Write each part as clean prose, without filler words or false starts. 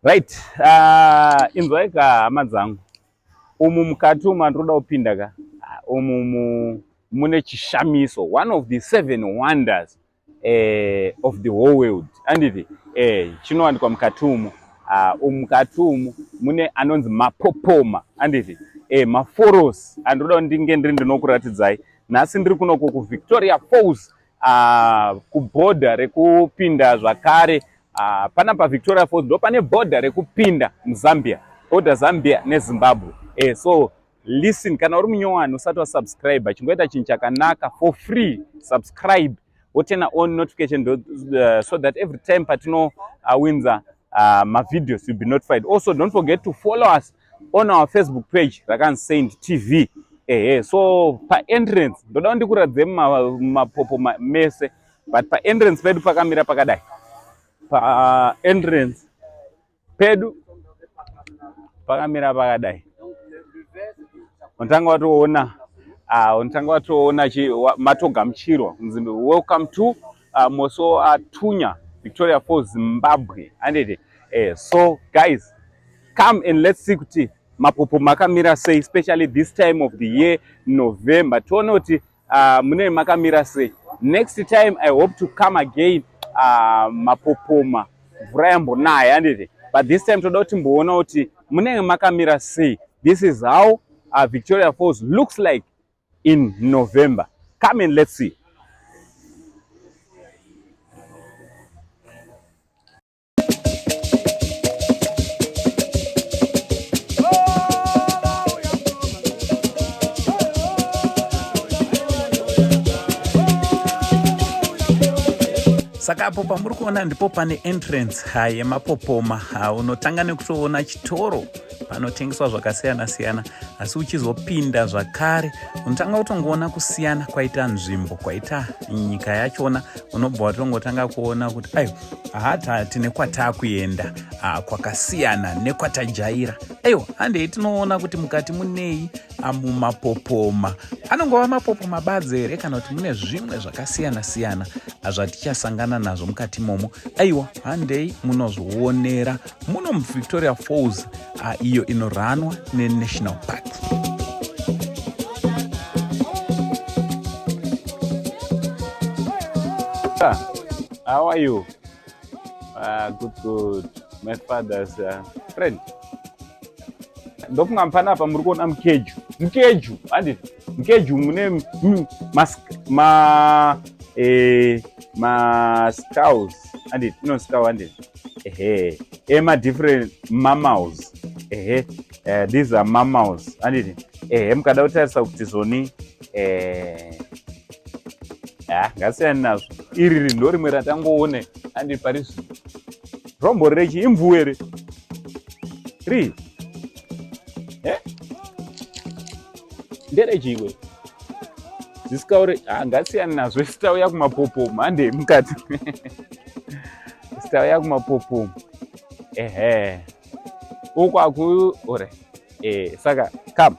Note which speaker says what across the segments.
Speaker 1: Right. Inzwai ka hama dzangu. Umu mukati umu ndinoda kupinda ka. Umu mune chishamiso. One of the 7 wonders of the whole world. Anditi chinowanikwa mukati umu. Mukati umu mune anonzi mapopoma. Anditi maforos. Ndinoda ndinge ndinokuratidzai. Nhasi ndiri kunoko ku Victoria Falls. Kuborder rekupinda zvakare. Pana pa Victoria Falls ndo pane border rekupinda muZambia, border Zambia neZimbabwe. So listen, kana uri munyowani usati wa subscribe chingoita chinhu chakanaka for free, subscribe wotena on notification so that every time patino winza my videos you'll be notified. Also don't forget to follow us on our Facebook page rakanzi Saint TV. So pa entrance ndoda ndikuradze mapopo mese, but pa entrance pedu pakamira pakadai. Pa entrance pedu pakamira pakadai. Untanga watoona matoga mchirwa welcome to Moso Tunya, Victoria Falls, Zimbabwe. So guys, come and let's see kuti mapopo makamira sei, especially this time of the year, November. Toona kuti mune makamira sei. Next time I hope to come again mapopoma mvura yambonaya, but this time toda kuti mboona kuti munenge makamira sei. This is how Victoria Falls looks like in November. Come and let's see. Saka apo pamuri kuona ndipo pane entrance yemapopoma. Unotanga nekutoona chitoro panotengeswa zvakasiyana siyana, asi uchizopinda zvakare unotanga kutongoona kusiyana kwaita nzvimbo, kwaita nyika yachona. Unobva watongotanga kuona kuti ayo tine kwatakuenda kwakasiyana nekwatajaira. Handei tinoona kuti mukati munei mumapopoma. Anongova mapopoma badzi here kana kuti mune zvimwe zvakasiyana siyana zvatichasangana nazvo mukati momo. Handei munozvionera muno muVictoria Falls iyo inoranwa neNational Park. How are you? Good. My father's friend. Ndofunga mpana apa muri kuona mukeju mukeju mune ma scows no scow ma different mammals. These are mammals mukada kutarisa kuti zoni ngasiyani nazvo. Iri ndo rimwe ratangoone Paris rombo rechi imvu here ri nderechikwe zisikaure ngasiyani nazvo. Sitauya kumapopoma mukati sitauya kumapopoma ukwaku ore saka come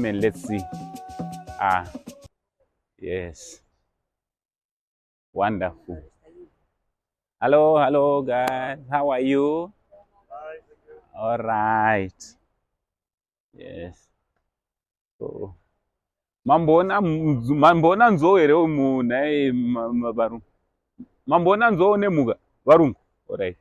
Speaker 1: and let's see. Yes, wonderful. Hello guys, how are you? All right. Yes. So mambona nzo here umu nae varu mambona nzo nemuka varungu. All right.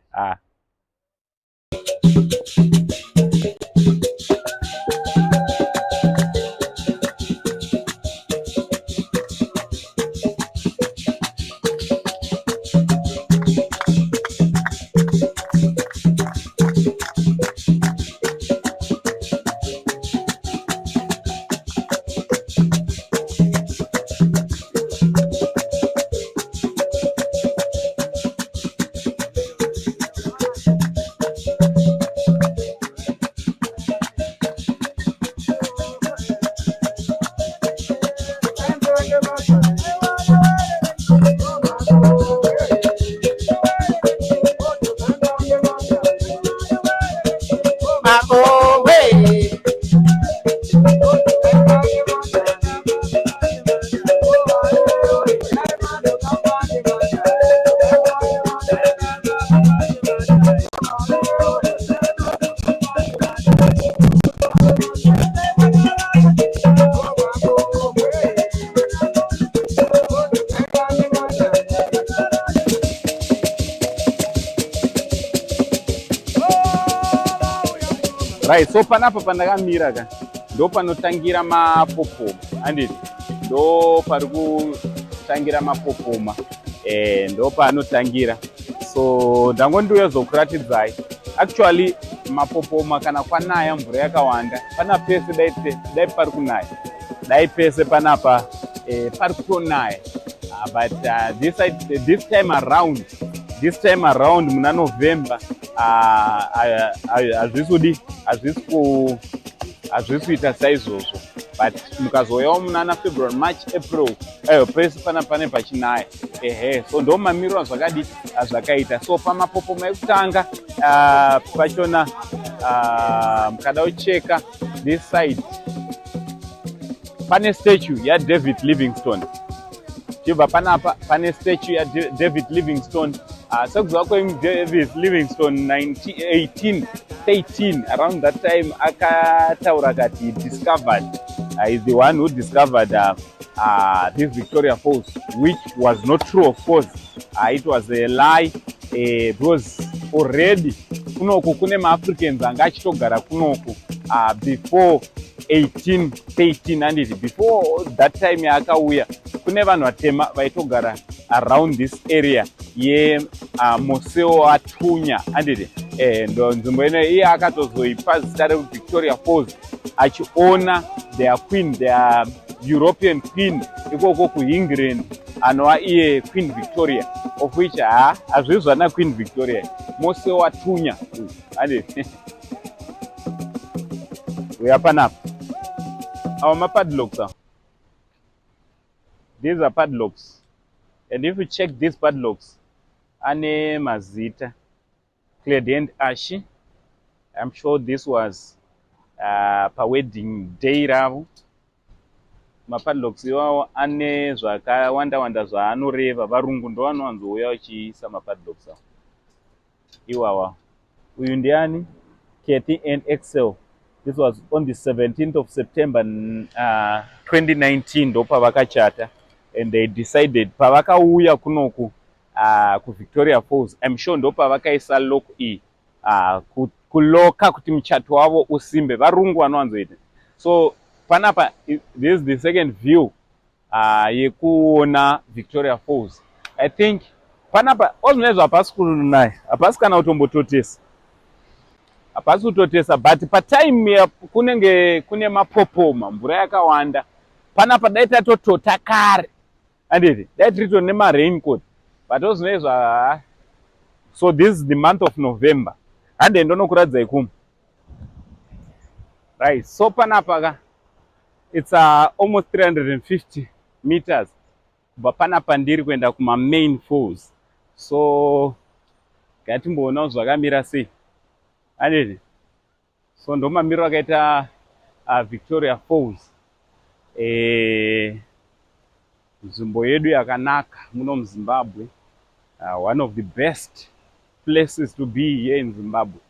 Speaker 1: Right, so panapa pandakamira ka ndo panotangira mapopoma handiti, ndo pari kutangira mapopoma, ndo paanotangira. So ndangondiuya zokuratidzai actually mapopoma kana kwanaya mvura yakawanda pana pese dai pari kunaya, dai pese panapa pari kutonaya, but this time around muna November hazvisi kuita saizvozvo, but mukazoyawo munana February, March, April pese pane pachinaya. So ndo mamiriro azvakaita. So pamapopoma ekutanga pachona mukada ucheka this side pane statue yaDavid Livingstone. Chibva panapa pane statue yaDavid Livingstone. Sekuziva kweDavid Livingstone 1813 around that time akataura kati he discovered, is the one who discovered this Victoria Falls, which was not true, of course. It was a lie, because already kunoku kune maAfricans anga achitogara kunoku before 1813, and before that time yaakauya kune vanhu vatema vaitogara around this area yeMoseo Atunya, anditi ndo nzvimbo ino iye akatozoipa zita reVictoria Falls achiona their queen, their European queen ikoko kuEngland anova iye Queen Victoria, of which hazvizvana Queen Victoria, Moseo Atunya anditi. Uya panapa our mapadlocks are. These are padlocks, and if you check these padlocks, ane mazita Clearden Ashi. I'm sure this was pa wedding day ravo. Mapadlocks iwawo ane zvakawanda zvaanoreva. Varungu ndo vanowanzouya vachiisa mapadlocks awo iwawa. Uyu ndiani? Kathy and Excel. This was on the 17th of September 2019 ndo pavakachata, and they decided pavakauya kunoku kuVictoria Falls, I'm sure ndo pavakaisa lock kuloka kuti muchato wavo usimbe. Varungu vanowanzoita. So panapa, this is the second view yekuona Victoria Falls. I think panapa ozvinezvo hapasi kunaya, hapasi kana kutombototesa, hapasi kutotesa, but patime kunenge kune mapopoma, mvura yakawanda, panapa dai tatotota kare, anditi dai tiri nemaRaincoat, but ozvinezvo so this is the month of November, hande ndonokuradzai kumwe. Right, so panapa it's almost 350 meters kubva panapa ndiri kuenda kuma main falls. So ngatimboona zvakamira sei, anditi. So ndo mamiriro akaita Victoria Falls, nzvimbo yedu yakanaka muno muZimbabwe, one of the best places to be here in Zimbabwe.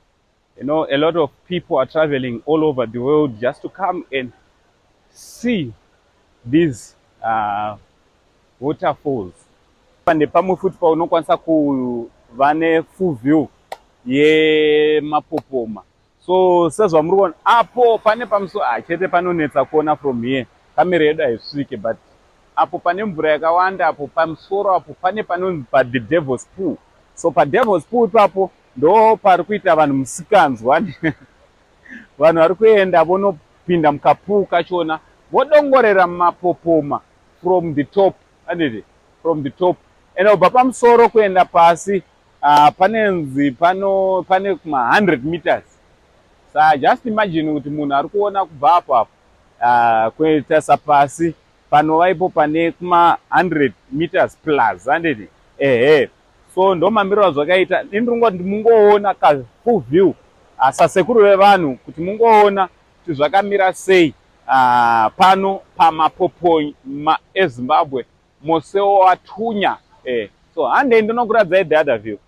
Speaker 1: You know, a lot of people are traveling all over the world just to come and see these waterfalls. Pande pamwe futi paunokwanisa kuva nefull view yemapopoma. So sezvamuri kuona apo pane pamusoro chete panonetsa kuona from here, kamera yedu haisvike, but apo pane mvura yakawanda, apo pamusoro apo pane panonzi the Devil's Pool. So paDevil's Pool ipapo ndo pari kuita vanhu musikanzwa. Vanhu vari kuenda vonopinda mukapool kachona vodongorera mapopoma from the top, anditi, from the top, and ubva pamusoro kuenda pasi panenzi pane kuma 100 meters. So just imagine kuti munhu ari kuona kubva apo kuendesa pasi panova ipo pane kuma 100 meters plus, anditi. So ndo mamiriro zvakaita. Ndingoti mungoona ka full view sasekuru vevanhu kuti mungoona kuti zvakamira sei pano pamapopoma eZimbabwe, Moseo Atunya. So hande ndinokuradzai the other view.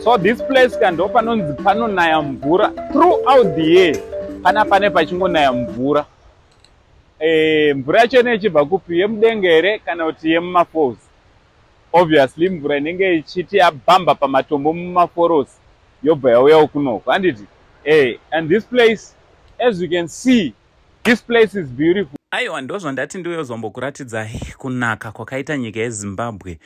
Speaker 1: So this place ndo panonzi panonaya mvura throughout the year. Pane pachingonaya mvura. Mvura yacho ichibva kupi, yemudengere kana kuti yemumafalls. Obviously mvura inenge ichiti yabhamba pamatombo mumaforosi yobva yauya kunoko, handiti? And this place, as you can see, this place is beautiful. Aiwa, ndozvandati ndiwezombokuratidzai kunaka kwakaita nyika yeZimbabwe.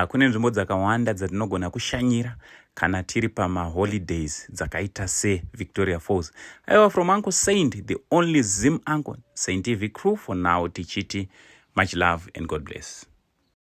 Speaker 1: Kune nzvimbo dzakawanda dzatinogona kushanyira kana tiri pamaholidays dzakaita seVictoria Falls. Aiwa, from Uncle Saint, the only Zim uncle, Saint TV crew for now, tichiti much love and God bless.